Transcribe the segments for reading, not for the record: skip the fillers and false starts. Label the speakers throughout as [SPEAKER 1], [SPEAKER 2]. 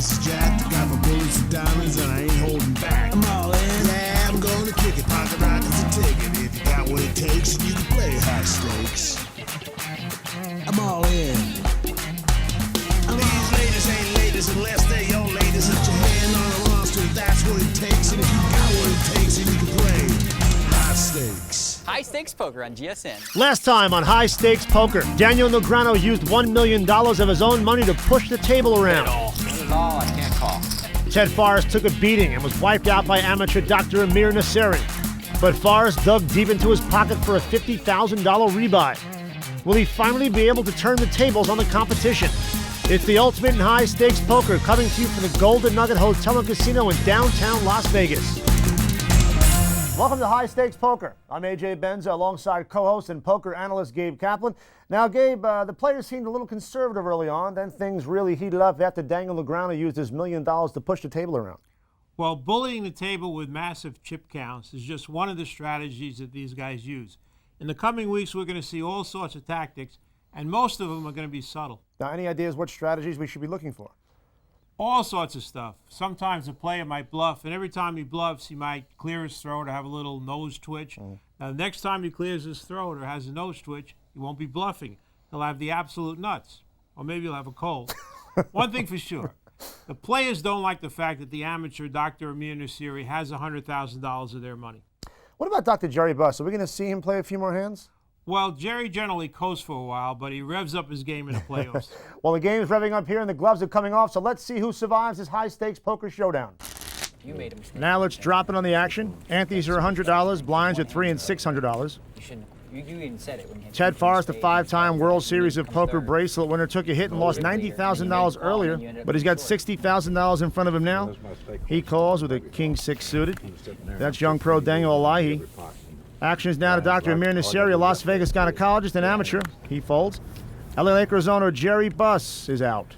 [SPEAKER 1] ace jack. I got my bullets and diamonds and I ain't holding back. I'm all in. Yeah, I'm gonna kick it. Pocket rocket's a ticket. If you got what it takes, you can play high stakes. I'm all in. These ladies ain't ladies unless they're your ladies. Put your hand on a monster, that's what it takes. And if you got what it takes, then you can play high stakes.
[SPEAKER 2] High Stakes Poker on GSN.
[SPEAKER 3] Last time on High Stakes Poker, Daniel Negreanu used $1 million of his own money to push the table around.
[SPEAKER 2] Call, I can't call.
[SPEAKER 3] Ted Forrest took a beating and was wiped out by amateur Dr. Amir Nasseri. But Forrest dug deep into his pocket for a $50,000 rebuy. Will he finally be able to turn the tables on the competition? It's the ultimate in high stakes poker, coming to you from the Golden Nugget Hotel and Casino in downtown Las Vegas. Welcome to High Stakes Poker. I'm AJ Benza alongside co-host and poker analyst Gabe Kaplan. Now, Gabe, the players seemed a little conservative early on. Then things really heated up after Daniel Negreanu used his $1 million to push the table around.
[SPEAKER 4] Well, bullying the table with massive chip counts is just one of the strategies that these guys use. In the coming weeks, we're going to see all sorts of tactics, and most of them are going to be subtle.
[SPEAKER 3] Now, any ideas what strategies we should be looking for?
[SPEAKER 4] All sorts of stuff. Sometimes a player might bluff, and every time he bluffs, he might clear his throat or have a little nose twitch. Now, the next time he clears his throat or has a nose twitch, he won't be bluffing. He'll have the absolute nuts, or maybe he'll have a cold. One thing for sure, the players don't like the fact that the amateur Dr. Amir Nasseri has $100,000 of their money.
[SPEAKER 3] What about Dr. Jerry Buss? Are we going to see him play a few more hands?
[SPEAKER 4] Well, Jerry generally coasts for a while, but he revs up his game in the playoffs.
[SPEAKER 3] Well, the game's revving up here and the gloves are coming off, so let's see who survives this high-stakes poker showdown.
[SPEAKER 2] You made a mistake.
[SPEAKER 3] Now let's drop it on the action. Antes are $100, blinds are $300 and $600.
[SPEAKER 2] You shouldn't. You even said it when you.
[SPEAKER 3] Ted Forrest, a five-time World Series of Poker bracelet winner, took a hit and lost $90,000 earlier, but he's got $60,000 in front of him now. He calls with a king-6 suited. That's young pro Daniel Negreanu. Action is now to Dr. Amir Nasseri, a Las Vegas gynecologist and amateur. He folds. LA Lakers owner Jerry Buss is out.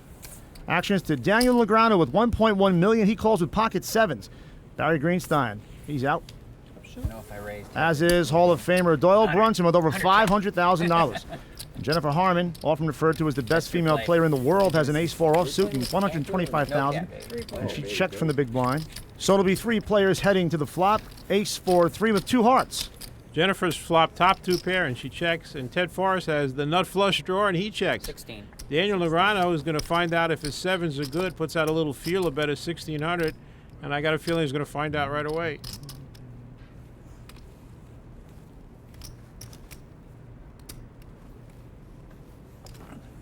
[SPEAKER 3] Action is to Daniel Negreanu with $1.1 million. He calls with pocket sevens. Barry Greenstein, he's out. As is Hall of Famer Doyle Brunson with over $500,000. Jennifer Harman, often referred to as the best female player in the world, has an ace-4 offsuit and $125,000. And she checked from the big blind. So it'll be three players heading to the flop. Ace-4-3 with two hearts.
[SPEAKER 4] Jennifer's flopped top two pair, and she checks. And Ted Forrest has the nut flush draw, and he checks.
[SPEAKER 2] 16.
[SPEAKER 4] Daniel Negreanu is going to find out if his sevens are good, puts out a little feeler bet of 1,600, and I got a feeling he's going to find out right away.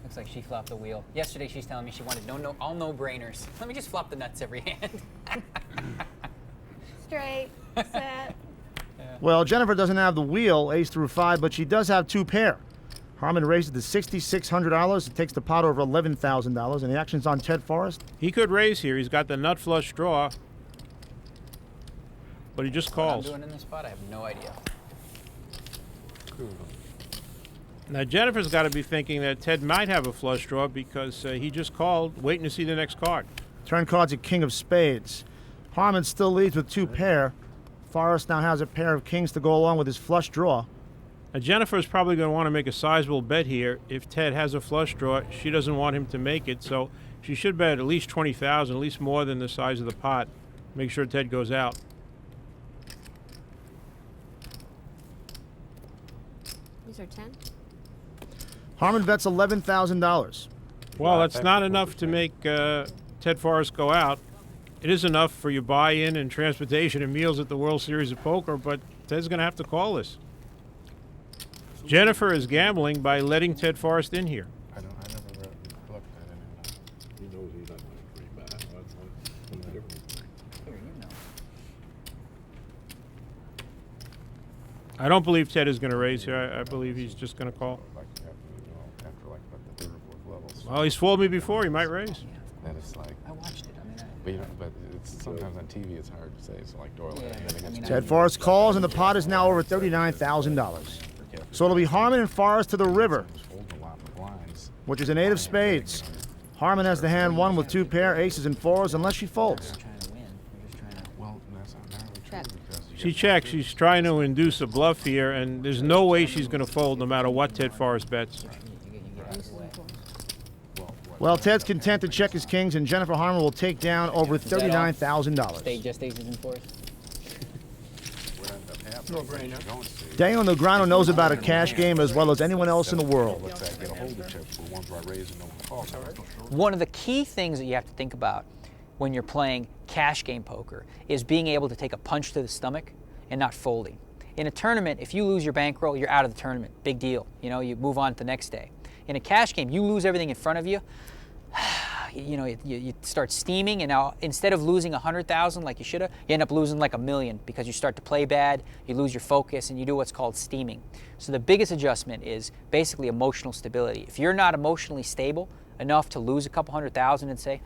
[SPEAKER 2] Looks like she flopped the wheel. Yesterday she's telling me she wanted all no-brainers. Let me just flop the nuts every hand.
[SPEAKER 5] Straight, set.
[SPEAKER 3] Well, Jennifer doesn't have the wheel, ace through 5, but she does have two pair. Harman raises to $6,600. It takes the pot over $11,000, and the action's on Ted Forrest.
[SPEAKER 4] He could raise here. He's got the nut flush draw, but he just calls.
[SPEAKER 2] What I'm doing in this spot, I have no idea.
[SPEAKER 4] Now, Jennifer's got to be thinking that Ted might have a flush draw because he just called, waiting to see the next card.
[SPEAKER 3] Turn card's a king of spades. Harman still leads with two pair. Forrest now has a pair of kings to go along with his flush draw.
[SPEAKER 4] Now, Jennifer's probably going to want to make a sizable bet here. If Ted has a flush draw, she doesn't want him to make it, so she should bet at least $20,000, at least more than the size of the pot. Make sure Ted goes out.
[SPEAKER 5] These are 10.
[SPEAKER 3] Harman bets $11,000.
[SPEAKER 4] Well, that's not enough to make Ted Forrest go out. It is enough for your buy-in and transportation and meals at the World Series of Poker, but Ted's going to have to call this. Jennifer is gambling by letting Ted Forrest in here.
[SPEAKER 6] I never looked at it. He knows he's not going to free bet.
[SPEAKER 4] I don't believe Ted is going to raise here. I believe he's just going to call.
[SPEAKER 6] After like the third or fourth levels.
[SPEAKER 4] Well, he's fooled me before. He might raise.
[SPEAKER 6] That is like.
[SPEAKER 2] I watched it.
[SPEAKER 6] But it's sometimes on TV it's hard to say. So like Doyle.
[SPEAKER 3] Ted Forrest calls, and the pot is now over $39,000. So it'll be Harman and Forrest to the river, which is an 8 of spades. Harman has the hand one with two pair, aces and fours, unless she folds.
[SPEAKER 4] She checks. She's trying to induce a bluff here, and there's no way she's going to fold no matter what Ted Forrest bets.
[SPEAKER 3] Well, Ted's content to check his kings, and Jennifer Harman will take down over $39,000.
[SPEAKER 2] Stay just aces and fours.
[SPEAKER 3] Daniel Negreanu knows about a cash game as well as anyone else in the world.
[SPEAKER 2] One of the key things that you have to think about when you're playing cash game poker is being able to take a punch to the stomach and not folding. In a tournament, if you lose your bankroll, you're out of the tournament. Big deal. You know, you move on to the next day. In a cash game, you lose everything in front of you. You know, you start steaming, and now instead of losing 100,000 like you should have, you end up losing like 1,000,000 because you start to play bad, you lose your focus, and you do what's called steaming. So the biggest adjustment is basically emotional stability. If you're not emotionally stable enough to lose a couple 100,000 and say,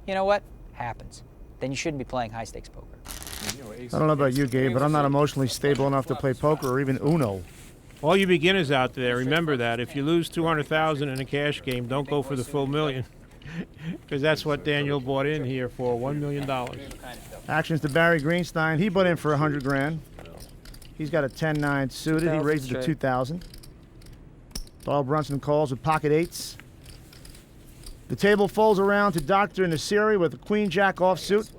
[SPEAKER 2] you know what, happens, then you shouldn't be playing high stakes poker.
[SPEAKER 3] I don't know about you, Gabe, but I'm not emotionally stable enough to play poker or even Uno.
[SPEAKER 4] All you beginners out there, remember that. If you lose 200,000 in a cash game, don't go for the full million. Because that's what Daniel bought in here for, $1 million.
[SPEAKER 3] Actions to Barry Greenstein. He put in for 100 grand. He's got a 10-9 suited. He raises to 2,000. Doyle Brunson calls with pocket eights. The table folds around to Dr. Negreanu with a queen-jack offsuit.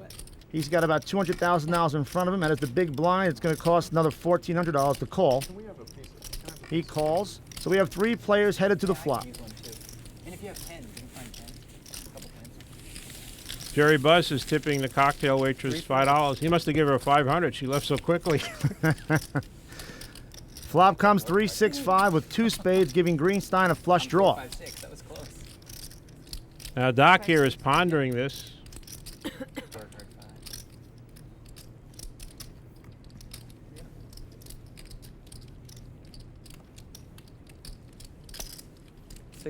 [SPEAKER 3] He's got about $200,000 in front of him. That is the big blind. It's going to cost another $1,400 to call. He calls. So we have 3 players headed to the flop.
[SPEAKER 2] And if you have 10, you can find 10. A couple tens.
[SPEAKER 4] Jerry Buss is tipping the cocktail waitress $5. He must have given her 500. She left so quickly.
[SPEAKER 3] Flop comes 3-6-5 with 2 spades, giving Greenstein a flush draw.
[SPEAKER 2] 5-6. That was close.
[SPEAKER 4] Now Doc here is pondering this.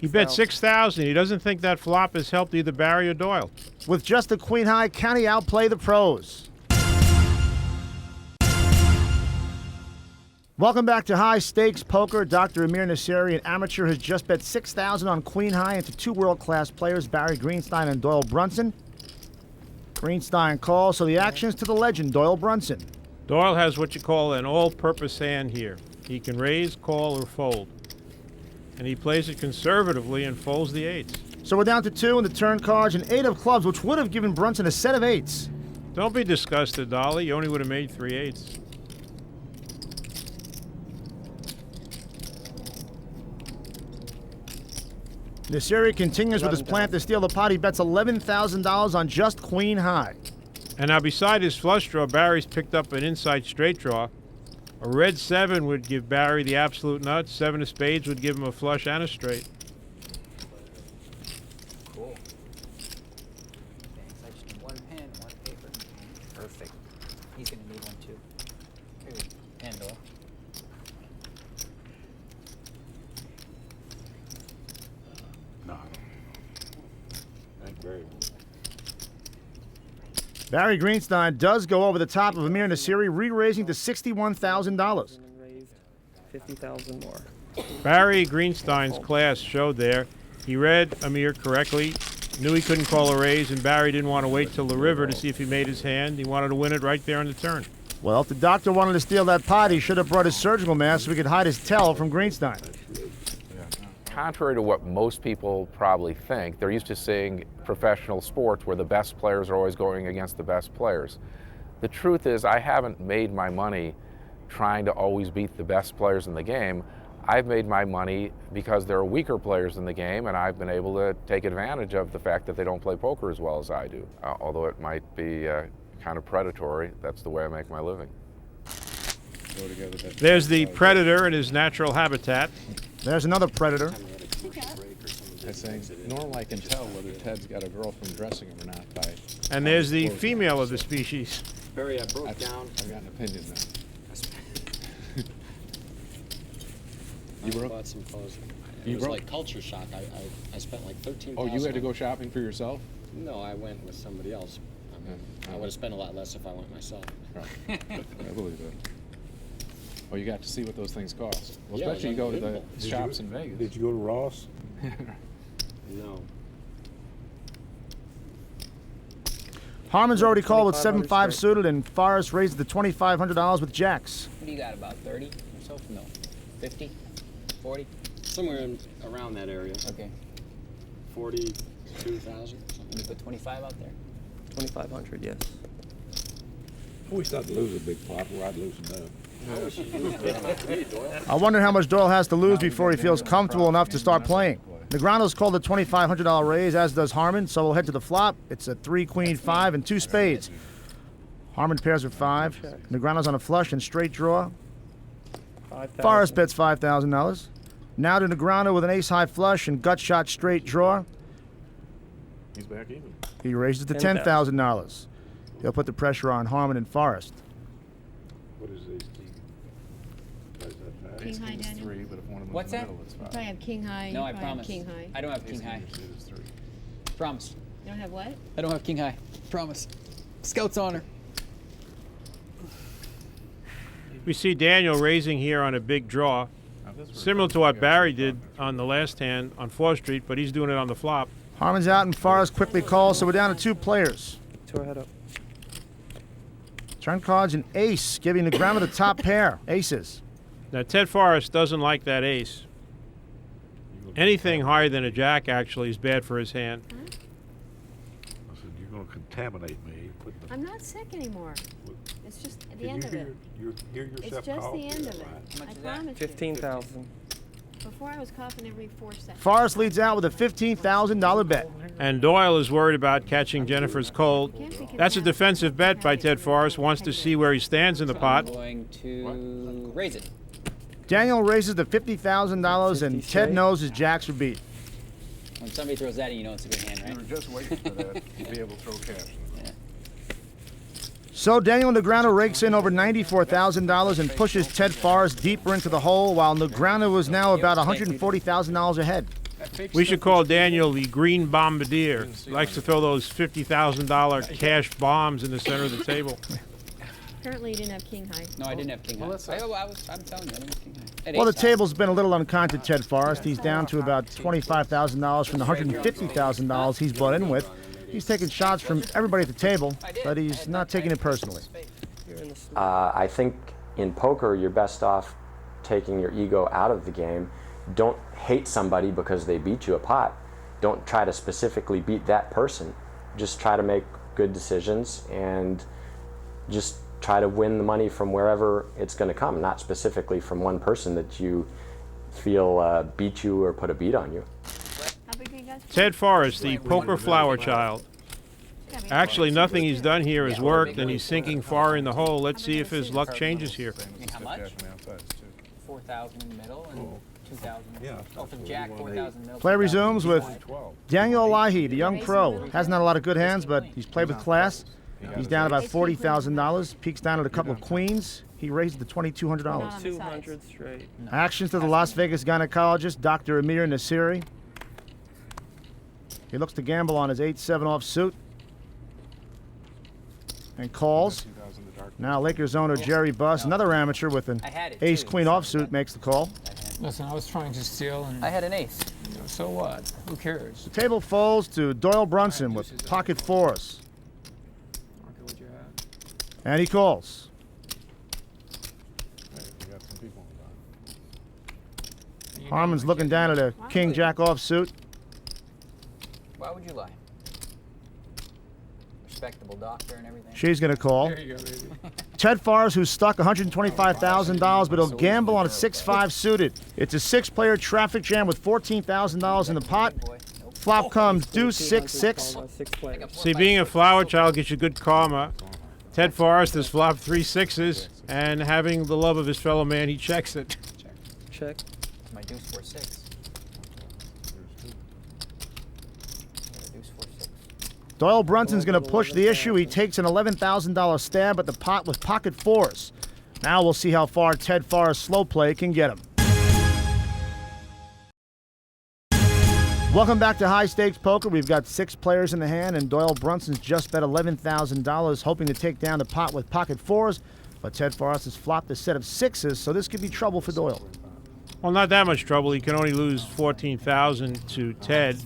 [SPEAKER 4] He bet 6,000. He doesn't think that flop has helped either Barry or Doyle.
[SPEAKER 3] With just a queen high, can he outplay the pros? Welcome back to High Stakes Poker. Dr. Amir Nasseri, an amateur, has just bet 6,000 on queen high into 2 world-class players, Barry Greenstein and Doyle Brunson. Greenstein calls, so the action's to the legend, Doyle Brunson.
[SPEAKER 4] Doyle has what you call an all-purpose hand here. He can raise, call, or fold. And he plays it conservatively and folds the eights.
[SPEAKER 3] So we're down to 2 in the turn cards, an 8 of clubs, which would have given Brunson a set of 8s.
[SPEAKER 4] Don't be disgusted, Dolly. You only would have made 3 eights.
[SPEAKER 3] Nasseri continues with his plan to steal the pot. He bets $11,000 on just queen high.
[SPEAKER 4] And now beside his flush draw, Barry's picked up an inside straight draw. A red 7 would give Barry the absolute nuts. 7 of spades would give him a flush and a straight.
[SPEAKER 2] Cool. Thanks. I just need 1 pen, 1 paper. Perfect. He's going to need 1 too. Here, pen, Doyle.
[SPEAKER 6] No. Thank you very much.
[SPEAKER 3] Barry Greenstein does go over the top of Amir Nasseri, re-raising to $61,000.
[SPEAKER 7] Raised 50,000 more.
[SPEAKER 4] Barry Greenstein's class showed there. He read Amir correctly, knew he couldn't call a raise, and Barry didn't want to wait till the river to see if he made his hand. He wanted to win it right there on the turn.
[SPEAKER 3] Well, if the doctor wanted to steal that pot, he should have brought his surgical mask so we could hide his tell from Greenstein.
[SPEAKER 8] Contrary to what most people probably think, they're used to seeing professional sports where the best players are always going against the best players. The truth is, I haven't made my money trying to always beat the best players in the game. I've made my money because there are weaker players in the game, and I've been able to take advantage of the fact that they don't play poker as well as I do. Although it might be kind of predatory, that's the way I make my living.
[SPEAKER 4] There's the predator in his natural habitat.
[SPEAKER 3] There's another predator.
[SPEAKER 6] I saying, normally I can tell whether Ted's got a girlfriend dressing him or not by.
[SPEAKER 4] And there's the female of the species.
[SPEAKER 9] Barry, I broke down.
[SPEAKER 6] I've got an opinion now.
[SPEAKER 9] I bought some clothes. It
[SPEAKER 6] You
[SPEAKER 9] was
[SPEAKER 6] broke?
[SPEAKER 9] like culture shock. I spent like $13,000.
[SPEAKER 6] Oh, you had to go shopping for yourself?
[SPEAKER 9] No, I went with somebody else. I mean, I would have spent a lot less if I went myself.
[SPEAKER 6] Right. I believe it. Oh, you got to see what those things cost. Well,
[SPEAKER 9] Yeah, it was
[SPEAKER 6] especially you go to the
[SPEAKER 9] unbelievable.
[SPEAKER 6] shops in Vegas.
[SPEAKER 10] Did you go to Ross?
[SPEAKER 9] No.
[SPEAKER 3] Harman's already called with
[SPEAKER 7] 2,500
[SPEAKER 3] 7-5
[SPEAKER 7] straight.
[SPEAKER 3] suited, and Forrest raises the $2,500 with jacks.
[SPEAKER 2] What do you got, about 30 or so? No. 50? 40?
[SPEAKER 9] Somewhere around that area.
[SPEAKER 2] Okay.
[SPEAKER 9] 40, 2,000.
[SPEAKER 2] Can you put 25 out there?
[SPEAKER 7] 2,500, yes.
[SPEAKER 6] I always thought to lose a big pot where I'd loosen up.
[SPEAKER 3] I wonder how much Doyle has to lose before he feels comfortable enough to start playing. Negreanu's called a $2,500 raise, as does Harman, so we'll head to the flop. It's a 3, Queen, 5, and 2 spades. Harman pairs with 5. Negreanu's on a flush and straight draw.
[SPEAKER 7] 5,000.
[SPEAKER 3] Forrest bets $5,000. Now to Negreanu with an ace-high flush and gut shot straight draw.
[SPEAKER 6] He's back even.
[SPEAKER 3] He raises it to $10,000. He'll put the pressure on Harman and Forrest.
[SPEAKER 6] What is ace king? What is that,
[SPEAKER 5] King high, Daniel. You
[SPEAKER 6] but if one of them
[SPEAKER 2] What's that?
[SPEAKER 5] probably have king high.
[SPEAKER 2] No,
[SPEAKER 5] you
[SPEAKER 2] I
[SPEAKER 5] probably
[SPEAKER 2] promise.
[SPEAKER 5] Have king high.
[SPEAKER 2] I don't have king high. Promise.
[SPEAKER 5] You don't have what?
[SPEAKER 2] I don't have king high. Promise. Scout's honor.
[SPEAKER 4] We see Daniel raising here on a big draw, similar to what Barry did on the last hand on 4th Street, but he's doing it on the flop.
[SPEAKER 3] Harman's out and Forrest quickly calls, so we're down to 2 players.
[SPEAKER 7] 2 ahead up.
[SPEAKER 3] Turn cards an ace, giving Negreanu the top pair. Aces.
[SPEAKER 4] Now, Ted Forrest doesn't like that ace. Anything higher than a jack, actually, is bad for his hand.
[SPEAKER 6] I said, you're going to contaminate me.
[SPEAKER 5] I'm not sick anymore. It's just the
[SPEAKER 6] Can
[SPEAKER 5] end
[SPEAKER 6] you
[SPEAKER 5] of it.
[SPEAKER 6] hear yourself
[SPEAKER 5] It's just
[SPEAKER 6] cough?
[SPEAKER 5] the end of it.
[SPEAKER 2] How much
[SPEAKER 5] I
[SPEAKER 2] is that?
[SPEAKER 5] promise you.
[SPEAKER 7] 15,000.
[SPEAKER 5] Before I was coughing every 4 seconds.
[SPEAKER 3] Forrest leads out with a $15,000 bet.
[SPEAKER 4] And Doyle is worried about catching Jennifer's cold. That's a defensive bet by Ted Forrest. Wants to see where he stands in the pot.
[SPEAKER 2] I'm going to raise it.
[SPEAKER 3] Daniel raises the $50,000, and
[SPEAKER 7] 50
[SPEAKER 3] Ted
[SPEAKER 7] straight.
[SPEAKER 3] knows his jacks are beat.
[SPEAKER 2] When somebody throws that in, you know it's a good hand,
[SPEAKER 6] You were
[SPEAKER 2] right?
[SPEAKER 6] just waiting for that to be able to throw cash.
[SPEAKER 3] So Daniel Negreanu rakes in over $94,000 and pushes Ted Forrest deeper into the hole, while Negreanu is now about $140,000 ahead.
[SPEAKER 4] We should call Daniel the Green Bombardier. He likes to throw those $50,000 cash bombs in the center of the table.
[SPEAKER 5] Apparently you didn't have king high.
[SPEAKER 2] No, I didn't have king high. I'm telling you, I didn't have king high. I had
[SPEAKER 3] Well, the
[SPEAKER 2] ace high.
[SPEAKER 3] table's been a little unkind to Ted Forrest. He's down to about $25,000 from the $150,000 he's bought in with. He's taking shots from everybody at the table, but he's not taking it personally.
[SPEAKER 10] I think in poker, you're best off taking your ego out of the game. Don't hate somebody because they beat you a pot. Don't try to specifically beat that person. Just try to make good decisions and just try to win the money from wherever it's going to come, not specifically from one person that you feel beat you or put a beat on you.
[SPEAKER 5] How big are you guys?
[SPEAKER 4] Ted Forrest, the poker flower child. Actually, nothing he's done here has worked, and he's sinking far in the hole. Let's see if his luck changes here.
[SPEAKER 2] And how much? 4,000 in the middle and 2,000. Oh, for the jack, 4,000 middle.
[SPEAKER 3] Play resumes with Daniel Negreanu, the young pro. Hasn't had a lot of good hands, but he's played with class. He's down about $40,000. Peaks down at a couple of queens. He raised it to $2,200.
[SPEAKER 7] 200 straight.
[SPEAKER 3] Actions to the Las Vegas gynecologist, Dr. Amir Nasiri. He looks to gamble on his 8-7 offsuit. And calls. Now Lakers owner Jerry Buss, another amateur with an ace-queen offsuit, makes the call.
[SPEAKER 11] Listen, I was trying to steal, and
[SPEAKER 2] I had an ace.
[SPEAKER 11] so what? Who cares?
[SPEAKER 3] The table folds to Doyle Brunson with pocket fours. And he calls. Harman's looking down at a king-jack offsuit.
[SPEAKER 2] Why would you lie? Respectable doctor and everything.
[SPEAKER 3] She's going to call.
[SPEAKER 11] There you go, baby.
[SPEAKER 3] Ted Forrest, who's stuck $125,000, but he'll gamble on a 6-5 suited. It's a 6-player traffic jam with $14,000 in the pot. Flop comes deuce 6-6.
[SPEAKER 7] 6 players.
[SPEAKER 4] See, being a flower child gets you good karma. Ted Forrest has flopped 3 6s, and having the love of his fellow man, he checks it.
[SPEAKER 7] Check.
[SPEAKER 2] My deuce 4-6. Deuce 4-6.
[SPEAKER 3] Doyle Brunson's going to push the issue. He takes an $11,000 stab at the pot with pocket fours. Now we'll see how far Ted Forrest's slow play can get him. Welcome back to High Stakes Poker. We've got 6 players in the hand, and Doyle Brunson's just bet $11,000, hoping to take down the pot with pocket fours. But Ted Forrest has flopped a set of 6s, so this could be trouble for Doyle.
[SPEAKER 4] Well, not that much trouble. He can only lose $14,000 to Ted.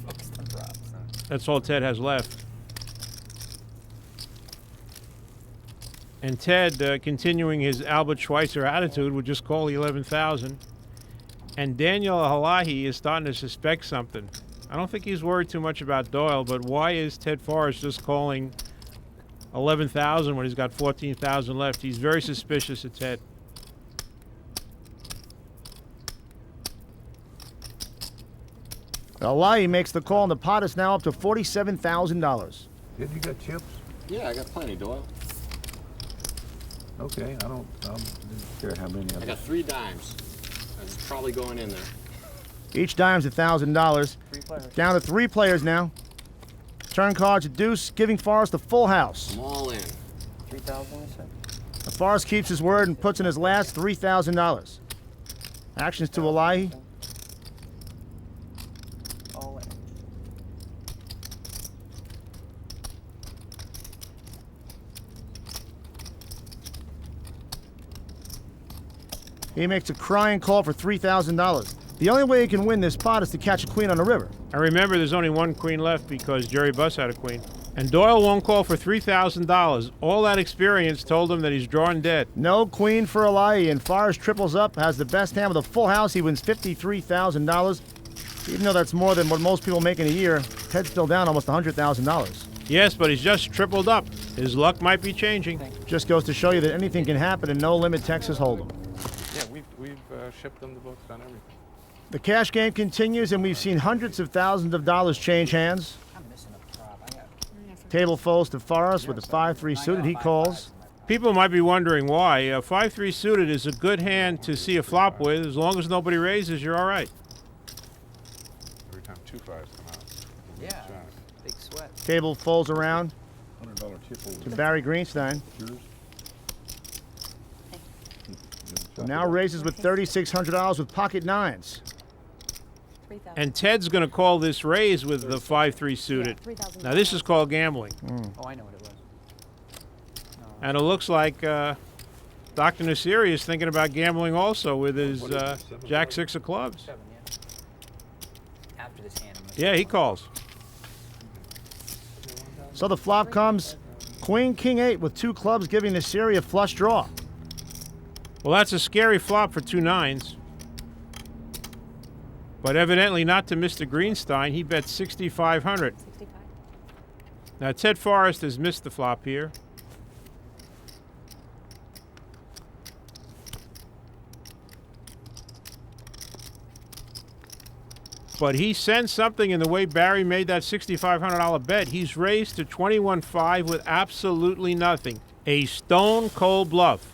[SPEAKER 4] That's all Ted has left. And Ted, continuing his Albert Schweitzer attitude, would just call the $11,000. And Daniel Negreanu is starting to suspect something. I don't think he's worried too much about Doyle, but why is Ted Forrest just calling 11,000 when he's got 14,000 left? He's very suspicious of Ted.
[SPEAKER 3] Elahi makes the call, and the pot is now up to $47,000.
[SPEAKER 6] Did you got chips?
[SPEAKER 9] Yeah, I got plenty, Doyle.
[SPEAKER 6] Okay, I don't care how many
[SPEAKER 9] I
[SPEAKER 6] of them.
[SPEAKER 9] got 3 dimes. That's probably going in there.
[SPEAKER 3] Each dime's $1,000. Down to 3 players now. Turn cards a deuce, giving Forrest the full house.
[SPEAKER 9] I'm all in.
[SPEAKER 7] 3,000, you said?
[SPEAKER 3] Forrest keeps his word and puts in his last $3,000. Actions to Elahi.
[SPEAKER 7] All in.
[SPEAKER 3] He makes a crying call for $3,000. The only way he can win this pot is to catch a queen on the river.
[SPEAKER 4] And remember, there's only 1 queen left because Jerry Buss had a queen. And Doyle won't call for $3,000. All that experience told him that he's drawing dead.
[SPEAKER 3] No queen for Elahi, and Forrest triples up, has the best hand with a full house. He wins $53,000. Even though that's more than what most people make in a year, Ted's still down almost $100,000.
[SPEAKER 4] Yes, but he's just tripled up. His luck might be changing.
[SPEAKER 3] Just goes to show you that anything can happen in No Limit Texas Hold'em.
[SPEAKER 8] Yeah, we've shipped them the books, done everything.
[SPEAKER 3] The cash game continues, and we've seen hundreds of thousands of dollars change hands.
[SPEAKER 2] I'm missing a prop. I got
[SPEAKER 3] Table folds to Forrest with a 5-3 suited. He calls.
[SPEAKER 4] People might be wondering why. 5-3 suited is a good hand to see a flop with. As long as nobody raises, you're all right.
[SPEAKER 8] Every time 2 5s come out.
[SPEAKER 2] yeah, big sweat.
[SPEAKER 3] Table folds around
[SPEAKER 6] $100 chip over
[SPEAKER 3] to Barry Greenstein.
[SPEAKER 6] yours.
[SPEAKER 3] Now raises with $3,600 with pocket nines.
[SPEAKER 4] And Ted's going to call this raise with the 5-3 suited. Now this is called gambling.
[SPEAKER 2] Oh, I know what it was.
[SPEAKER 4] And it looks like Dr. Nasiri is thinking about gambling also with his Jack 6 of clubs.
[SPEAKER 2] 7, yeah. After this hand.
[SPEAKER 4] Yeah, he calls.
[SPEAKER 3] So the flop comes Queen, King 8 with 2 clubs, giving Nasiri a flush draw.
[SPEAKER 4] Well, that's a scary flop for 2 9s. But evidently not to Mr. Greenstein. He bet 6,500.
[SPEAKER 5] 65.
[SPEAKER 4] Now Ted Forrest has missed the flop here. But he sensed something in the way Barry made that $6,500 bet. He's raised to 21.5 with absolutely nothing. A stone cold bluff.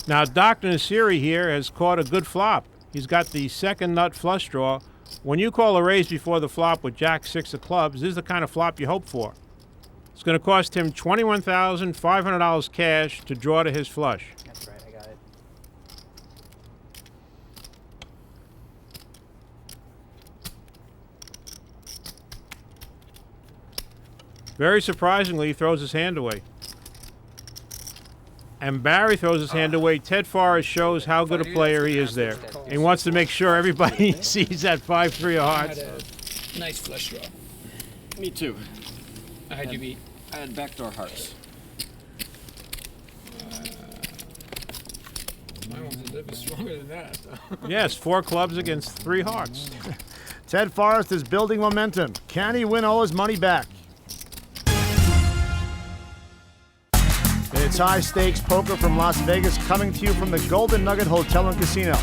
[SPEAKER 4] Now Dr. Nasiri here has caught a good flop. He's got the second nut flush draw. When you call a raise before the flop with Jack 6 of clubs, this is the kind of flop you hope for. It's going to cost him $21,500 cash to draw to his flush.
[SPEAKER 2] That's right, I got it.
[SPEAKER 4] Very surprisingly, he throws his hand away. And Barry throws his hand away. Ted Forrest shows how good a player he is there. He wants to make sure everybody sees that 5-3 of hearts.
[SPEAKER 11] Nice flush draw.
[SPEAKER 9] Me too.
[SPEAKER 11] I had you beat.
[SPEAKER 9] I had backdoor hearts.
[SPEAKER 11] Mine was a little bit stronger than that.
[SPEAKER 4] Yes, 4 clubs against 3 hearts.
[SPEAKER 3] Ted Forrest is building momentum. Can he win all his money back? It's high stakes poker from Las Vegas, coming to you from the Golden Nugget Hotel and Casino.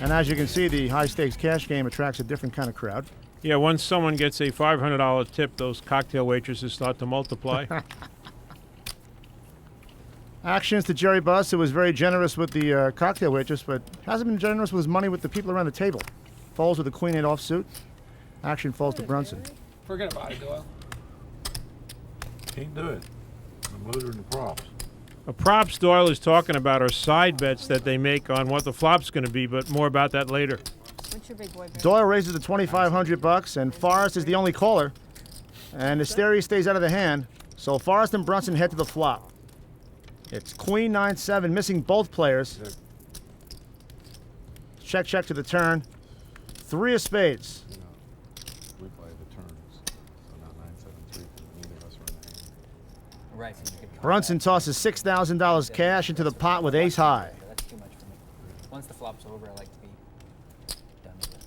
[SPEAKER 3] And as you can see, the high stakes cash game attracts a different kind of crowd.
[SPEAKER 4] Yeah, once someone gets a $500 tip, those cocktail waitresses start to multiply.
[SPEAKER 3] Actions to Jerry Buss, who was very generous with the cocktail waitress, but hasn't been generous with his money with the people around the table. Falls with the Queen 8 offsuit. Action falls to Brunson.
[SPEAKER 11] Forget about it, Doyle.
[SPEAKER 6] Can't do it. I'm losing the props.
[SPEAKER 4] A props Doyle is talking about are side bets that they make on what the flop's going to be, but more about that later.
[SPEAKER 5] What's your big boy, Barry?
[SPEAKER 3] Doyle raises to $2,500, and Forrest is the only caller. And the stereo stays out of the hand, so Forrest and Brunson head to the flop. It's Queen 9-7, missing both players. Check, check to the turn. 3 of spades.
[SPEAKER 8] You know, we play the turns, so not 9-7-3. Neither of us are in the hand.
[SPEAKER 2] Right, so you could call
[SPEAKER 3] Brunson
[SPEAKER 2] that.
[SPEAKER 3] tosses $6,000 cash into the pot with ace high.
[SPEAKER 2] That's too much for me. Once the flop's over, I like to be done with it.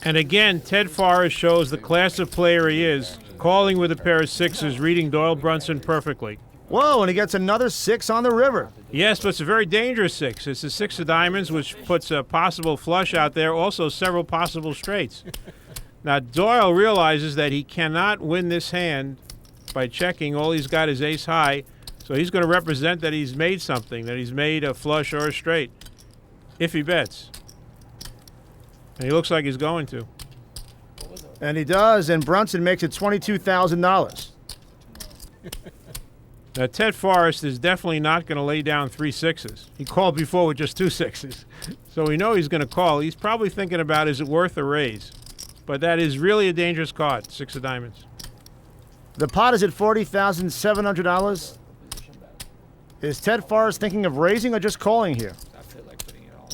[SPEAKER 4] And again, Ted Forrest shows the class of player he is, calling with a pair of sixes, reading Doyle Brunson perfectly.
[SPEAKER 3] Whoa, and he gets another 6 on the river.
[SPEAKER 4] Yes, but it's a very dangerous 6. It's a 6 of diamonds, which puts a possible flush out there, also several possible straights. Now, Doyle realizes that he cannot win this hand by checking. All he's got is ace high, so he's going to represent that he's made something, that he's made a flush or a straight, if he bets. And he looks like he's going to.
[SPEAKER 3] And he does, and Brunson makes it $22,000.
[SPEAKER 4] Now, Ted Forrest is definitely not going to lay down 3 sixes. He called before with just 2 sixes. So we know he's going to call. He's probably thinking about, is it worth a raise? But that is really a dangerous card, 6 of diamonds.
[SPEAKER 3] The pot is at $40,700. Is Ted Forrest thinking of raising or just calling here?
[SPEAKER 11] I feel like putting it all on.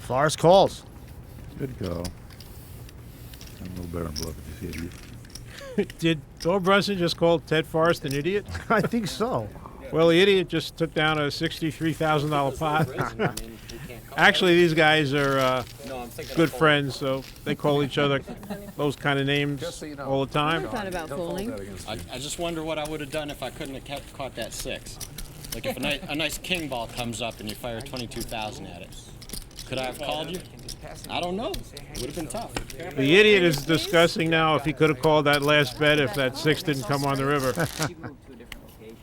[SPEAKER 3] Forrest calls.
[SPEAKER 6] Good call. I'm a little better than bluff with this idiot.
[SPEAKER 4] Did Doyle Brunson just call Ted Forrest an idiot?
[SPEAKER 3] I think so.
[SPEAKER 4] Well, the idiot just took down a $63,000 pot. Actually, these guys are good friends, so they call each other those kind of names all the time.
[SPEAKER 5] I thought about folding.
[SPEAKER 9] I just wonder what I would have done if I couldn't have caught that 6. Like if a nice king ball comes up and you fire 22,000 at it. Could I have called you? I don't know. It would have been tough.
[SPEAKER 4] The idiot is discussing now if he could have called that last bet if that 6 didn't come on the river.
[SPEAKER 2] She moved to a different location.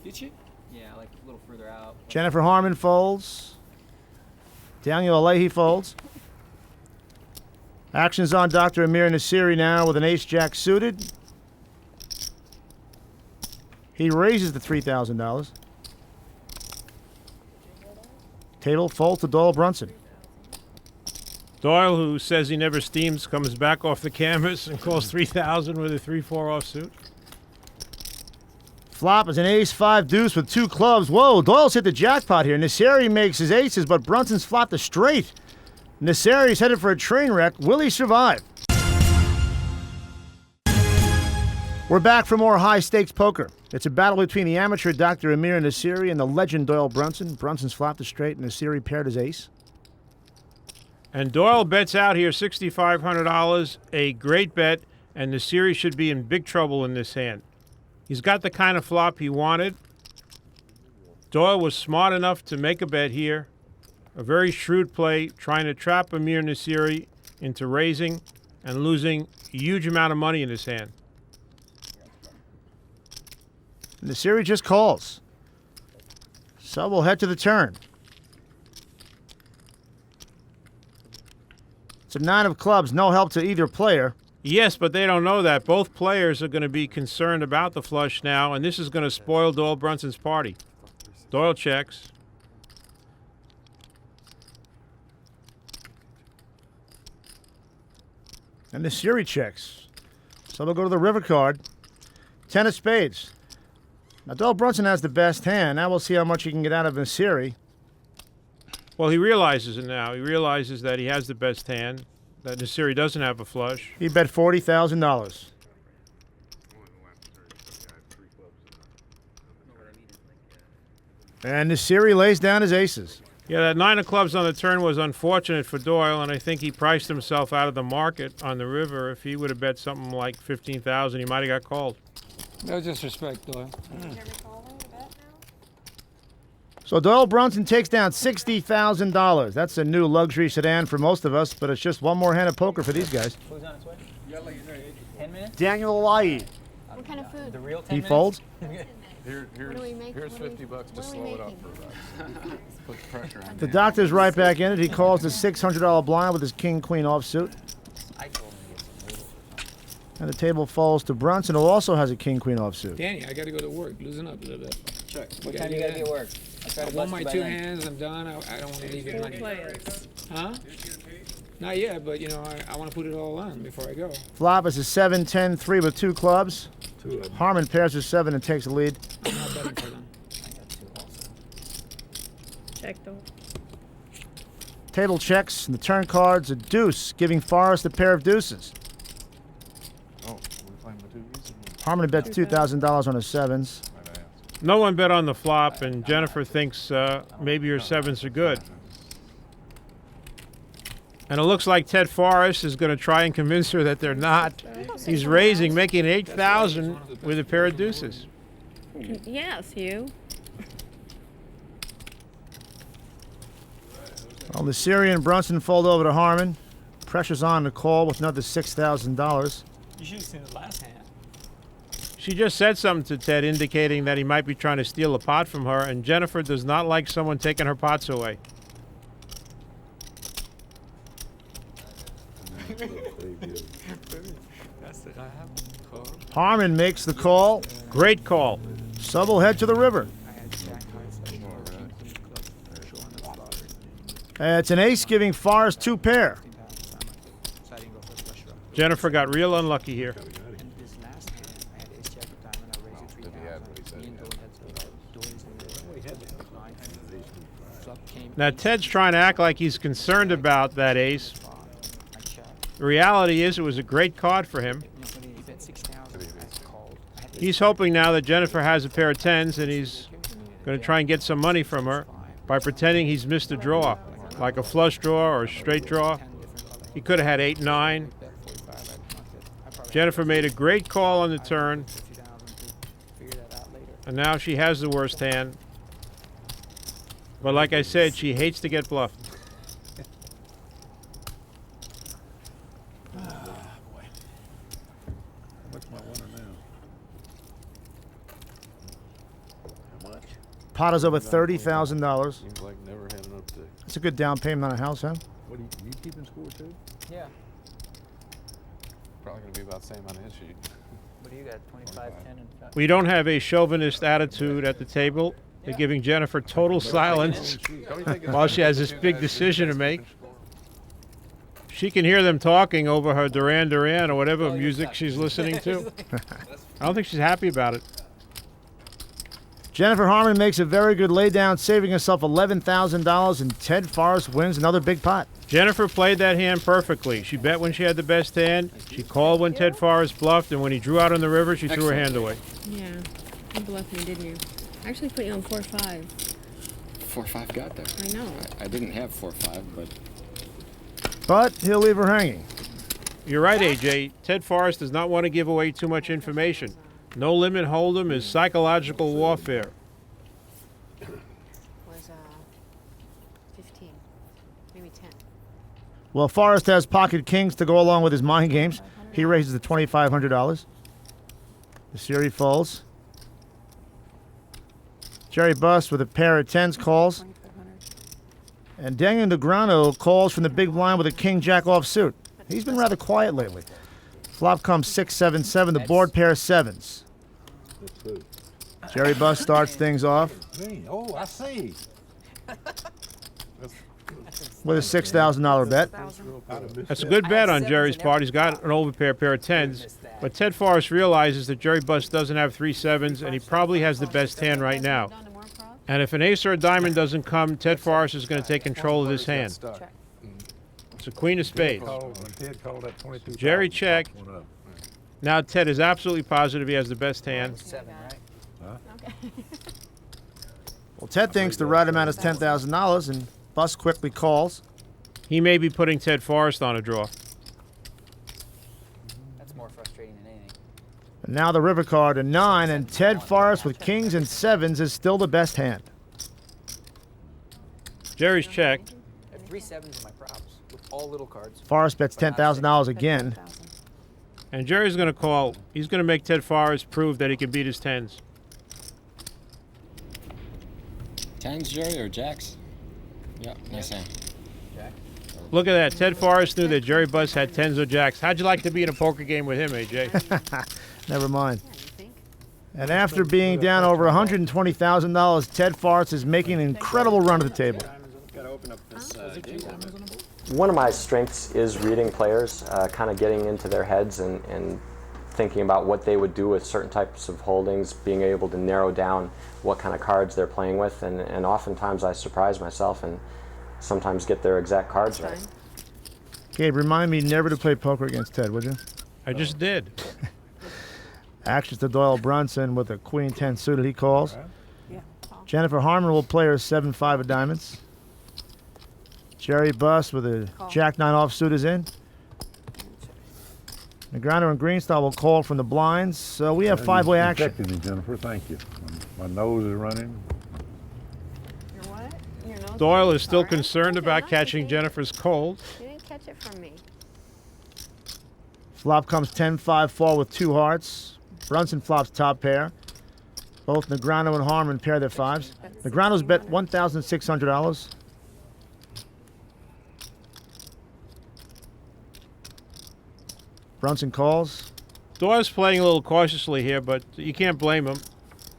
[SPEAKER 9] Did she?
[SPEAKER 2] Yeah, like a little further out.
[SPEAKER 3] Jennifer Harman folds. Daniel Negreanu folds. Action's on Dr. Amir Nasiri now with an ace-jack suited. He raises the $3,000. Table fold to Doyle Brunson.
[SPEAKER 4] Doyle, who says he never steams, comes back off the canvas and calls 3,000 with a 3-4 offsuit.
[SPEAKER 3] Flop is an ace-5 deuce with 2 clubs. Whoa, Doyle's hit the jackpot here. Nasiri makes his aces, but Brunson's flopped a straight. Nasiri's headed for a train wreck. Will he survive? We're back for more high-stakes poker. It's a battle between the amateur Dr. Amir Nasiri and the legend Doyle Brunson. Brunson's flopped a straight, and Nasiri paired his ace.
[SPEAKER 4] And Doyle bets out here $6,500, a great bet, and Nasiri should be in big trouble in this hand. He's got the kind of flop he wanted. Doyle was smart enough to make a bet here. A very shrewd play, trying to trap Amir Nasiri into raising and losing a huge amount of money in his hand.
[SPEAKER 3] Nasiri just calls. So we'll head to the turn. It's a 9 of clubs, no help to either player.
[SPEAKER 4] Yes, but they don't know that. Both players are going to be concerned about the flush now, and this is going to spoil Doyle Brunson's party. Doyle checks.
[SPEAKER 3] And Nasiri checks. So they'll go to the river card. 10 of spades. Now, Doyle Brunson has the best hand. Now we'll see how much he can get out of Nasiri.
[SPEAKER 4] Well, he realizes it now. He realizes that he has the best hand, that Nasiri doesn't have a flush.
[SPEAKER 3] He bet $40,000. And Nasiri lays down his aces.
[SPEAKER 4] Yeah, that 9 of clubs on the turn was unfortunate for Doyle, and I think he priced himself out of the market on the river. If he would have bet something like $15,000, he might have got called.
[SPEAKER 11] No disrespect, Doyle.
[SPEAKER 3] So Doyle Brunson takes down $60,000. That's a new luxury sedan for most of us, but it's just one more hand of poker for these guys.
[SPEAKER 2] Who's on its way? 10 minutes?
[SPEAKER 3] Daniel Negreanu.
[SPEAKER 5] What kind of food?
[SPEAKER 2] The real 10
[SPEAKER 3] He
[SPEAKER 2] minutes?
[SPEAKER 3] folds.
[SPEAKER 5] What do we make?
[SPEAKER 6] Here's
[SPEAKER 5] What do we-
[SPEAKER 6] $50
[SPEAKER 5] what
[SPEAKER 6] to
[SPEAKER 5] are we
[SPEAKER 6] slow it up
[SPEAKER 5] making?
[SPEAKER 6] for about. Put the pressure on.
[SPEAKER 3] The doctor's right back in it. He calls the $600 blind with his king-queen offsuit.
[SPEAKER 2] I told him to get some noodles.
[SPEAKER 3] And the table falls to Brunson, who also has a king-queen offsuit.
[SPEAKER 11] Danny, I got to go to work. Loosen up a little bit.
[SPEAKER 9] Check.
[SPEAKER 2] What time do you got to be at work? I try to
[SPEAKER 11] I won
[SPEAKER 2] bust
[SPEAKER 11] my
[SPEAKER 2] you by
[SPEAKER 11] 2
[SPEAKER 2] then.
[SPEAKER 11] hands. I'm done. I don't want to leave it money. Huh? Not yet, but you know, I want to put it all on before I go.
[SPEAKER 3] Flop is a 7-10-3 with 2 clubs.
[SPEAKER 6] 2 of them.
[SPEAKER 3] Harman pairs his 7 and takes the lead.
[SPEAKER 11] I'm not betting for them.
[SPEAKER 2] I got 2 also.
[SPEAKER 5] Check though.
[SPEAKER 3] Table checks, and the turn card's a deuce, giving Forrest a pair of deuces.
[SPEAKER 6] Oh, we're playing with two easy.
[SPEAKER 3] Harman bets $2,000 on his sevens.
[SPEAKER 4] No one bet on the flop, and Jennifer thinks maybe her sevens are good. And it looks like Ted Forrest is going to try and convince her that they're not. He's raising, making 8,000 with a pair of deuces.
[SPEAKER 5] Yes, you.
[SPEAKER 3] Well, the Syrian and Brunson fold over to Harman. Pressure's on to call with another $6,000.
[SPEAKER 11] You should have seen the last hand.
[SPEAKER 4] She just said something to Ted indicating that he might be trying to steal a pot from her, and Jennifer does not like someone taking her pots away.
[SPEAKER 3] Harman makes the call.
[SPEAKER 4] Great call.
[SPEAKER 3] Sub will head to the river. It's an ace, giving Forrest 2 pair.
[SPEAKER 4] Jennifer got real unlucky here. Now Ted's trying to act like he's concerned about that ace. The reality is it was a great card for him. He's hoping now that Jennifer has a pair of tens and he's going to try and get some money from her by pretending he's missed a draw, like a flush draw or a straight draw. He could have had 8-9. Jennifer made a great call on the turn, and now she has the worst hand. But like I said, she hates to get bluffed.
[SPEAKER 6] What's my winner now? How much?
[SPEAKER 3] Pot is over $30,000.
[SPEAKER 6] Seems like never had enough to.
[SPEAKER 3] That's a good down payment on a house, huh?
[SPEAKER 6] What do you keeping score too?
[SPEAKER 2] Yeah.
[SPEAKER 6] Probably gonna be about the same on his sheet.
[SPEAKER 2] What do you got? 25, 10, and 5?
[SPEAKER 4] We don't have a chauvinist attitude at the table. They're giving Jennifer total silence while she has this big decision to make. She can hear them talking over her Duran Duran or whatever music she's listening to. I don't think she's happy about it.
[SPEAKER 3] Jennifer Harman makes a very good laydown, saving herself $11,000, and Ted Forrest wins another big pot.
[SPEAKER 4] Jennifer played that hand perfectly. She bet when she had the best hand. She called when Ted Forrest bluffed, and when he drew out on the river, she threw her hand away.
[SPEAKER 5] Yeah, you bluffed me, didn't you? I actually put you on 4-5.
[SPEAKER 9] 4-5 got there.
[SPEAKER 5] I know.
[SPEAKER 9] I didn't have 4-5,
[SPEAKER 3] But he'll leave her hanging.
[SPEAKER 4] You're right, AJ. Ted Forrest does not want to give away too much information. No limit hold'em is psychological warfare.
[SPEAKER 5] Was 15, maybe 10.
[SPEAKER 3] Well, Forrest has pocket kings to go along with his mind games. He raises the $2,500. The series folds. Jerry Buss with a pair of tens calls. And Daniel Negreanu calls from the big blind with a king-jack offsuit. He's been rather quiet lately. Flop comes 6-7-7, the board pair of sevens. Jerry Buss starts things off
[SPEAKER 6] Oh, I see.
[SPEAKER 3] with a $6,000 bet.
[SPEAKER 4] That's a good bet on Jerry's part. He's got an overpair pair of tens. But Ted Forrest realizes that Jerry Buss doesn't have 3 sevens, and he probably has the best hand right now. And if an ace or a diamond doesn't come, Ted Forrest is going to take control of this hand. It's a queen of spades. Jerry check. Now Ted is absolutely positive he has the best hand.
[SPEAKER 2] 7, right?
[SPEAKER 3] Well, Ted thinks the right amount is $10,000, and Buss quickly calls.
[SPEAKER 4] He may be putting Ted Forrest on a draw.
[SPEAKER 2] That's more frustrating than anything.
[SPEAKER 3] And now the river card, a 9, and Ted Forrest with kings and sevens is still the best hand.
[SPEAKER 4] Jerry's check.
[SPEAKER 2] I have 3 sevens in my props with all little cards.
[SPEAKER 3] Forrest bets $10,000 again.
[SPEAKER 4] And Jerry's going to call. He's going to make Ted Forrest prove that he can beat his tens.
[SPEAKER 9] Tens, Jerry, or jacks? Yeah, nice hand.
[SPEAKER 4] Look at that. Ted Forrest knew that Jerry Buss had tens or jacks. How'd you like to be in a poker game with him, AJ?
[SPEAKER 3] Never mind. And after being down over $120,000, Ted Forrest is making an incredible run at the table.
[SPEAKER 9] Gotta open up this game.
[SPEAKER 10] One of my strengths is reading players, kind of getting into their heads and thinking about what they would do with certain types of holdings, being able to narrow down what kind of cards they're playing with, and oftentimes I surprise myself and sometimes get their exact cards right.
[SPEAKER 3] Gabe, remind me never to play poker against Ted, would you?
[SPEAKER 4] I just did.
[SPEAKER 3] Actions to Doyle Brunson with a queen 10 suited. He calls.
[SPEAKER 5] Yeah.
[SPEAKER 3] Jennifer Harman will play her 7-5 of diamonds. Jerry Buss with a jack 9 offsuit is in. Negreanu and Greenstein will call from the blinds. So we have five-way action.
[SPEAKER 6] You protected me, Jennifer. Thank you. My nose is running.
[SPEAKER 5] Your what? Your nose
[SPEAKER 4] Doyle
[SPEAKER 5] is
[SPEAKER 4] is still
[SPEAKER 5] sorry?
[SPEAKER 4] concerned
[SPEAKER 5] Okay,
[SPEAKER 4] about
[SPEAKER 5] nice,
[SPEAKER 4] catching
[SPEAKER 5] okay.
[SPEAKER 4] Jennifer's cold.
[SPEAKER 5] You didn't catch it from me.
[SPEAKER 3] Flop comes 10-5 fall with 2 hearts. Brunson flops top pair. Both Negreanu and Harman pair their fives. Negreanu's bet $1,600. Brunson calls.
[SPEAKER 4] Doyle's playing a little cautiously here, but you can't blame him.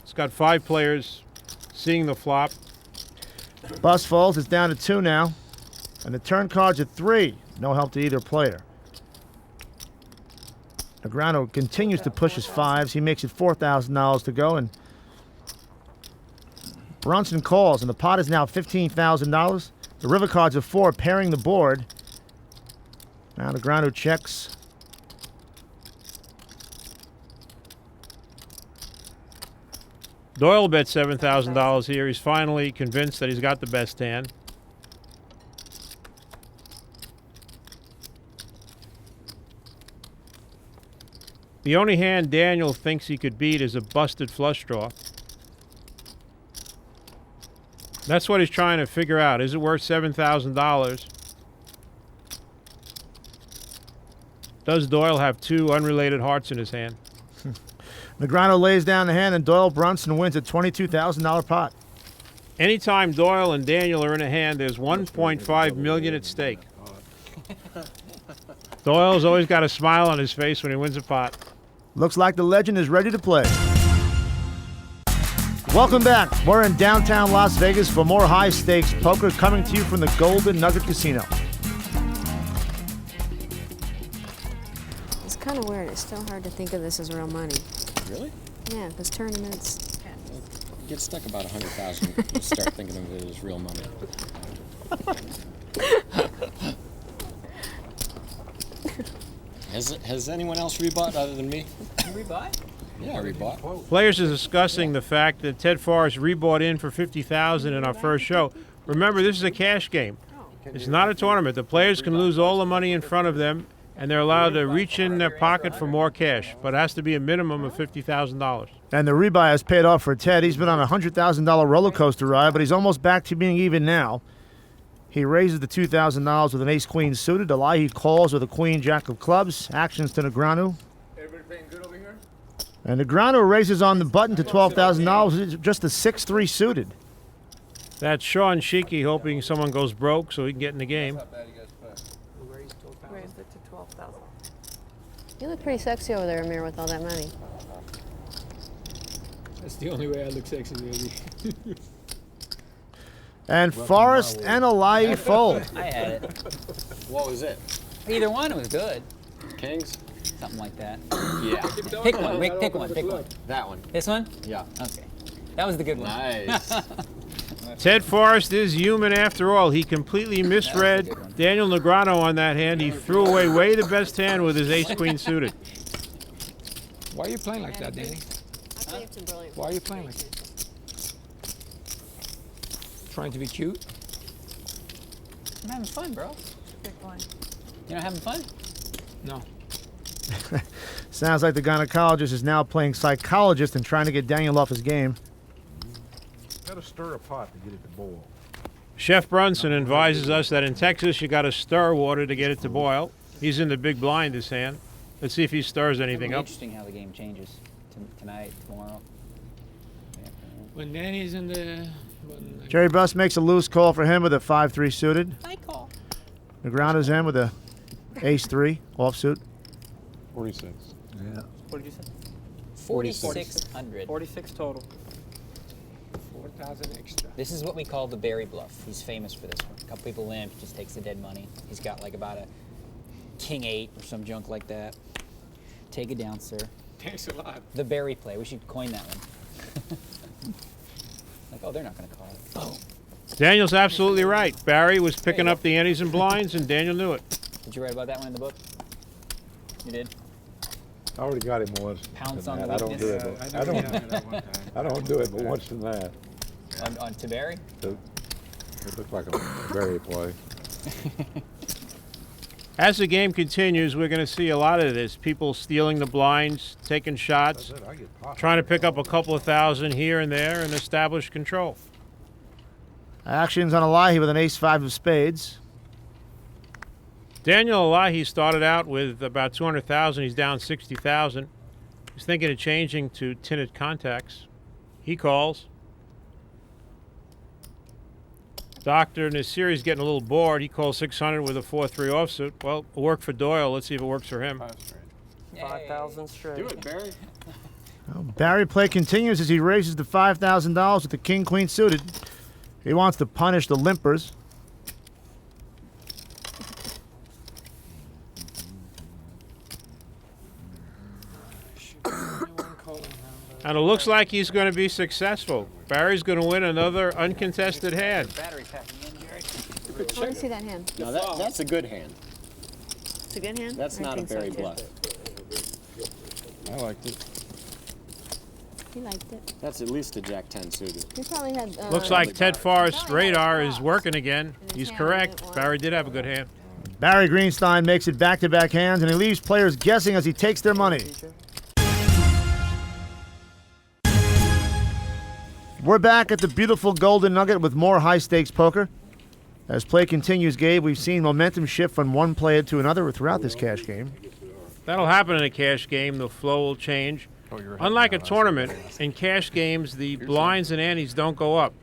[SPEAKER 4] He's got 5 players seeing the flop.
[SPEAKER 3] Buss folds. It's down to 2 now. And the turn cards are 3. No help to either player. Negreanu continues to push his fives. He makes it $4,000 to go, and Brunson calls, and the pot is now $15,000. The river cards are 4, pairing the board. Now Negreanu checks.
[SPEAKER 4] Doyle bet $7,000 here. He's finally convinced that he's got the best hand. The only hand Daniel thinks he could beat is a busted flush draw. That's what he's trying to figure out. Is it worth $7,000? Does Doyle have 2 unrelated hearts in his hand?
[SPEAKER 3] Negreanu lays down the hand, and Doyle Brunson wins a $22,000 pot.
[SPEAKER 4] Anytime Doyle and Daniel are in a hand, there's $1.5 million at stake. Doyle's always got a smile on his face when he wins a pot.
[SPEAKER 3] Looks like the legend is ready to play. Welcome back. We're in downtown Las Vegas for more high-stakes poker coming to you from the Golden Nugget Casino.
[SPEAKER 5] It's kind of weird. It's still hard to think of this as real money.
[SPEAKER 9] Really?
[SPEAKER 5] Yeah, because tournaments.
[SPEAKER 9] Get stuck about 100,000 and start thinking of it as real money. Has anyone else rebought other than me?
[SPEAKER 2] Rebought?
[SPEAKER 9] Yeah, I rebought.
[SPEAKER 4] Players are discussing the fact that Ted Forrest rebought in for $50,000 in our first show. Remember, this is a cash game. It's not a tournament. The players can lose all the money in front of them, and they're allowed to reach in their pocket for more cash, but it has to be a minimum of $50,000.
[SPEAKER 3] And the rebuy has paid off for Ted. He's been on a $100,000 roller coaster ride, but he's almost back to being even now. He raises the $2,000 with an ace-queen suited. The lie he calls with a queen-jack of clubs. Actions to Negreanu.
[SPEAKER 11] Everybody playing good over here?
[SPEAKER 3] And Negreanu raises on the button to $12,000. It's just a 6-3 suited.
[SPEAKER 4] That's Sean Sheeky hoping someone goes broke so he can get in the game.
[SPEAKER 5] Raised it to 12,000. You look pretty sexy over there, Amir, with all that money.
[SPEAKER 11] That's the only way I look sexy, baby.
[SPEAKER 3] And Forrest and Elahi fold.
[SPEAKER 2] I had it.
[SPEAKER 9] What was it?
[SPEAKER 2] Either one was good.
[SPEAKER 9] Kings?
[SPEAKER 2] Something like that.
[SPEAKER 9] Yeah.
[SPEAKER 2] Pick one. Pick one. Pick one.
[SPEAKER 9] That one.
[SPEAKER 2] This one?
[SPEAKER 9] Yeah.
[SPEAKER 2] Okay. That was the good one.
[SPEAKER 9] Nice.
[SPEAKER 4] Ted Forrest is human after all. He completely misread Daniel Negreanu on that hand. He threw away way the best hand with his ace-queen suited.
[SPEAKER 11] Why are you playing like that, Danny? Why are you playing like that? Trying to be cute?
[SPEAKER 2] I'm having fun, bro. You're not having fun?
[SPEAKER 11] No.
[SPEAKER 3] Sounds like the gynecologist is now playing psychologist and trying to get Daniel off his game.
[SPEAKER 6] Got to stir a pot to get it to boil.
[SPEAKER 4] Chef Brunson advises us that in Texas you got to stir water to get it to boil. He's in the big blind this hand. Let's see if he stirs anything
[SPEAKER 2] It'll be
[SPEAKER 4] up.
[SPEAKER 2] interesting how the game changes tonight, tomorrow.
[SPEAKER 11] When Danny's in the...
[SPEAKER 3] Jerry Buss makes a loose call for him with a 5-3 suited.
[SPEAKER 2] I call.
[SPEAKER 3] Negreanu's in with a ace-3 offsuit.
[SPEAKER 6] 46. Yeah.
[SPEAKER 7] What did you say?
[SPEAKER 2] 4,600.
[SPEAKER 7] 46 total.
[SPEAKER 11] 4,000 extra.
[SPEAKER 2] This is what we call the Barry bluff. He's famous for this one. A couple people limp, he just takes the dead money. He's got like about a king 8 or some junk like that. Take it down, sir.
[SPEAKER 11] Thanks a lot.
[SPEAKER 2] The Barry play. We should coin that one. Like, oh, they're not going to call it. Boom.
[SPEAKER 4] Daniel's absolutely right. Barry was picking up the antes and blinds, and Daniel knew it.
[SPEAKER 2] Did you write about that one in the book? You did?
[SPEAKER 6] I already got him once.
[SPEAKER 2] Pounce
[SPEAKER 6] and
[SPEAKER 2] on
[SPEAKER 6] that.
[SPEAKER 2] the
[SPEAKER 6] I don't do it.
[SPEAKER 2] weakness.
[SPEAKER 6] But, I don't do it, but once in that.
[SPEAKER 2] On to Barry?
[SPEAKER 6] It looked like a Barry play.
[SPEAKER 4] As the game continues, we're going to see a lot of this. People stealing the blinds, taking shots, trying to pick up a couple of thousand here and there and establish control.
[SPEAKER 3] Actions on Elahi with an ace-5 of spades.
[SPEAKER 4] Daniel Elahi started out with about 200,000. He's down 60,000. He's thinking of changing to tinted contacts. He calls. Dr. Nasiri's getting a little bored. He calls 600 with a 4-3 offsuit. Well, it worked for Doyle. Let's see if it works for him.
[SPEAKER 7] 5,000 straight.
[SPEAKER 9] Do it, Barry.
[SPEAKER 3] Well, Barry play continues as he raises to $5,000 with the king-queen suited. He wants to punish the limpers.
[SPEAKER 4] And it looks like he's going to be successful. Barry's going to win another uncontested hand.
[SPEAKER 5] I want to see that hand.
[SPEAKER 9] No, that's a good hand.
[SPEAKER 5] It's a good hand?
[SPEAKER 9] That's
[SPEAKER 5] I
[SPEAKER 9] not a
[SPEAKER 5] think so,
[SPEAKER 9] Barry
[SPEAKER 5] too.
[SPEAKER 9] bluff.
[SPEAKER 6] I liked it.
[SPEAKER 5] He liked it.
[SPEAKER 9] That's at least a Jack-10 suited.
[SPEAKER 5] He probably had...
[SPEAKER 4] Looks like Ted Forrest's radar is working again. He's correct. Barry did have a good hand.
[SPEAKER 3] Barry Greenstein makes it back-to-back hands, and he leaves players guessing as he takes their money. We're back at the beautiful Golden Nugget with more high-stakes poker. As play continues, Gabe, we've seen momentum shift from one player to another throughout this cash game.
[SPEAKER 4] That'll happen in a cash game. The flow will change. Unlike a tournament, in cash games, the blinds and antes don't go up.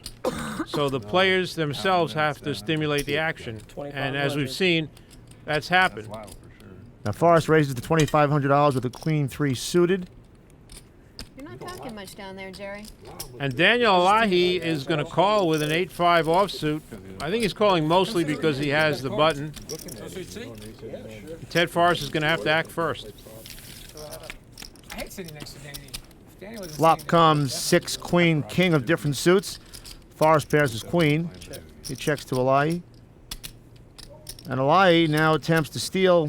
[SPEAKER 4] So the players themselves have to stimulate the action. And as we've seen, that's happened.
[SPEAKER 3] Now Forrest raises to $2,500 with a queen-3 suited.
[SPEAKER 5] You're not talking much down there, Jerry.
[SPEAKER 4] And Daniel Elahi is going to call with an 8-5 offsuit. I think he's calling mostly because he has the button. Ted Forrest is going to have to act first.
[SPEAKER 11] I hate sitting next to Danny. If Danny was
[SPEAKER 3] Flop comes 6 queen king of different suits. Forrest pairs his queen. He checks to Elahi. And Elahi now attempts to steal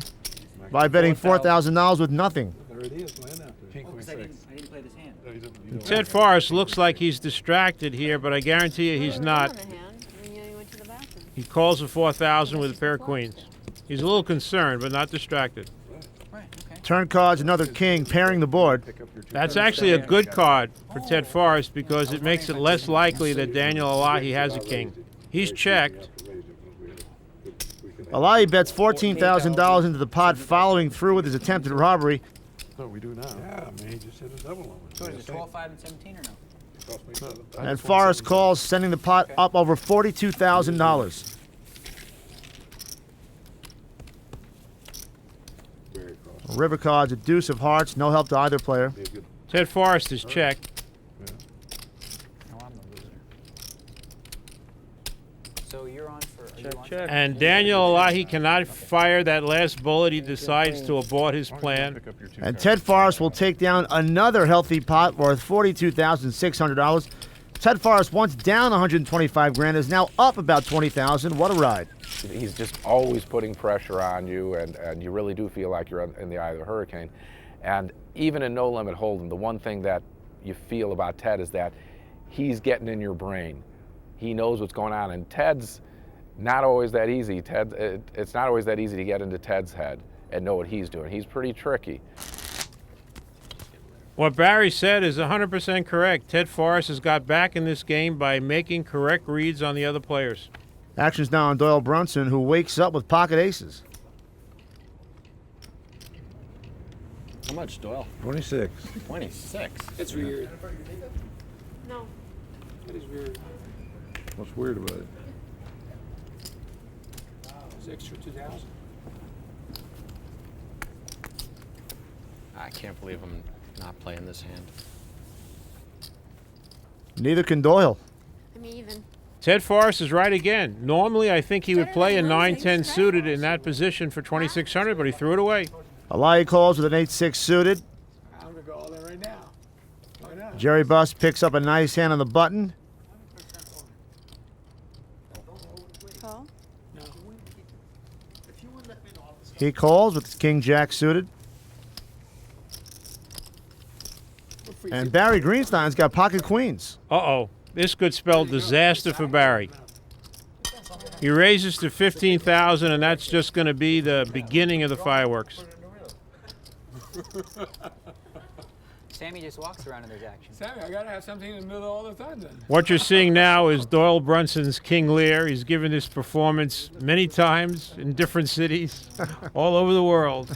[SPEAKER 3] by betting $4,000 with nothing.
[SPEAKER 6] There it is, laying out there.
[SPEAKER 2] I didn't play this hand.
[SPEAKER 4] Ted Forrest looks like he's distracted here, but I guarantee you he's not. He calls for 4,000 with a pair of queens. He's a little concerned, but not distracted.
[SPEAKER 3] Turn cards, another king, pairing the board.
[SPEAKER 4] That's actually a good card for Ted Forrest because it makes it less likely that Daniel Elahi has a king. He's checked.
[SPEAKER 3] Elahi bets $14,000 into the pot following through with his attempted robbery.
[SPEAKER 6] So we do now. Yeah, I mean, he just hit a double on it.
[SPEAKER 2] So is it 12, 5, and 17 or no?
[SPEAKER 3] And Forrest calls, sending the pot up over $42,000. River cards, a deuce of hearts, no help to either player.
[SPEAKER 4] Ted Forrest is checked.
[SPEAKER 2] No, I'm the loser. So you're on for...
[SPEAKER 11] check.
[SPEAKER 4] And Daniel Elahi cannot fire that last bullet. He decides to abort his plan.
[SPEAKER 3] And Ted Forrest will take down another healthy pot worth $42,600. Ted Forrest, once down 125 grand, is now up about 20,000. What a ride.
[SPEAKER 8] He's just always putting pressure on you, and you really do feel like you're in the eye of the hurricane. And even in No Limit Hold'em, the one thing that you feel about Ted is that he's getting in your brain. He knows what's going on, and Ted's not always that easy. It's not always that easy to get into Ted's head and know what he's doing. He's pretty tricky.
[SPEAKER 4] What Barry said is 100% correct. Ted Forrest has got back in this game by making correct reads on the other players.
[SPEAKER 3] Action's now on Doyle Brunson, who wakes up with pocket aces.
[SPEAKER 9] How much, Doyle?
[SPEAKER 6] 26.
[SPEAKER 9] 26.
[SPEAKER 11] It's weird.
[SPEAKER 5] No.
[SPEAKER 11] That is weird.
[SPEAKER 6] What's weird about it?
[SPEAKER 11] It's extra 2,000.
[SPEAKER 9] I can't believe I'm not playing this hand.
[SPEAKER 3] Neither can Doyle.
[SPEAKER 5] I'm even.
[SPEAKER 4] Ted Forrest is right again. Normally, I think he would play a 9-10 suited in that position for 2,600, but he threw it away.
[SPEAKER 3] Elahi calls with an 8-6 suited.
[SPEAKER 11] I'm going to go all in right now. Why not?
[SPEAKER 3] Jerry Buss picks up a nice hand on the button. He calls with King Jack suited. And Barry Greenstein's got pocket queens.
[SPEAKER 4] Uh-oh. This could spell disaster for Barry. He raises to 15,000, and that's just going to be the beginning of the fireworks.
[SPEAKER 2] Sammy just walks around and there's action.
[SPEAKER 11] Sammy, I gotta have something in the middle all the time then.
[SPEAKER 4] What you're seeing now is Doyle Brunson's King Lear. He's given this performance many times in different cities all over the world.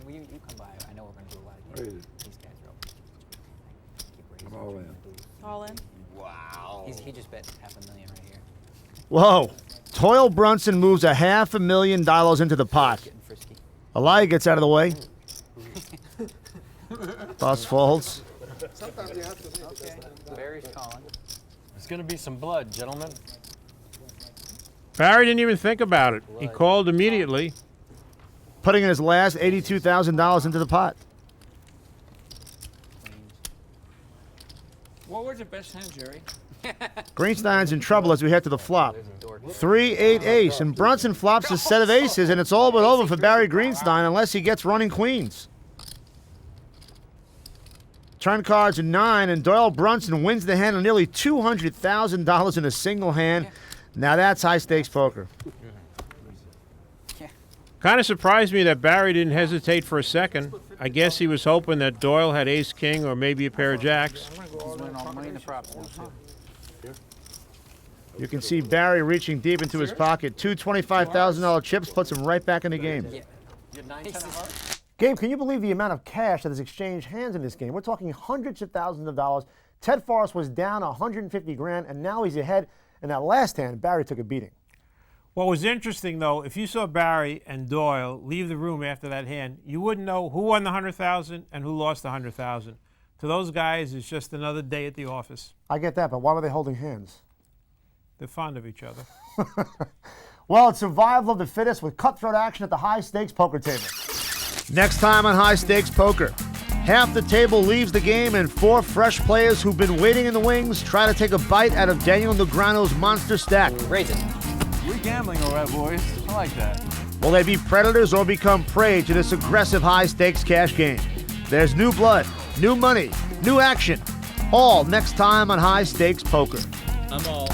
[SPEAKER 2] When you come by, I know we're going to do a lot of games. These guys are
[SPEAKER 6] I'm all in.
[SPEAKER 5] All in?
[SPEAKER 2] Wow. He just bet $500,000 right here.
[SPEAKER 3] Whoa. Doyle Brunson moves $500,000 into the pot.
[SPEAKER 2] Getting frisky.
[SPEAKER 3] Elia gets out of the way. Bus folds.
[SPEAKER 2] Okay. Barry's calling.
[SPEAKER 7] There's going to be some blood, gentlemen.
[SPEAKER 4] Barry didn't even think about it. He called immediately.
[SPEAKER 3] Putting in his last $82,000 into the pot.
[SPEAKER 11] What was the best hand, Jerry?
[SPEAKER 3] Greenstein's in trouble as we head to the flop. 3-8 ace, and Brunson flops his set of aces, and it's all but over for Barry Greenstein unless he gets running queens. Turn cards are 9, and Doyle Brunson wins the hand on nearly $200,000 in a single hand. Now that's high-stakes poker.
[SPEAKER 4] Kind of surprised me that Barry didn't hesitate for a second. I guess he was hoping that Doyle had ace-king or maybe a pair of jacks.
[SPEAKER 2] He's winning all the money in the props now, too.
[SPEAKER 3] You can see Barry reaching deep into his pocket. Two $25,000 chips puts him right back in the game. Gabe, can you believe the amount of cash that has exchanged hands in this game? We're talking hundreds of thousands of dollars. Ted Forrest was down 150 grand, and now he's ahead. In that last hand, Barry took a beating.
[SPEAKER 4] What was interesting, though, if you saw Barry and Doyle leave the room after that hand, you wouldn't know who won the 100,000 and who lost the 100,000. To those guys, it's just another day at the office.
[SPEAKER 3] I get that, but why were they holding hands?
[SPEAKER 4] They're fond of each other.
[SPEAKER 3] Well, it's survival of the fittest with cutthroat action at the high-stakes poker table. Next time on High Stakes Poker, half the table leaves the game and 4 fresh players who've been waiting in the wings try to take a bite out of Daniel Negreanu's monster stack.
[SPEAKER 2] Raise it.
[SPEAKER 7] We're gambling, all right, boys. I like that.
[SPEAKER 3] Will they be predators or become prey to this aggressive high-stakes cash game? There's new blood, new money, new action, all next time on High Stakes Poker.
[SPEAKER 9] I'm all.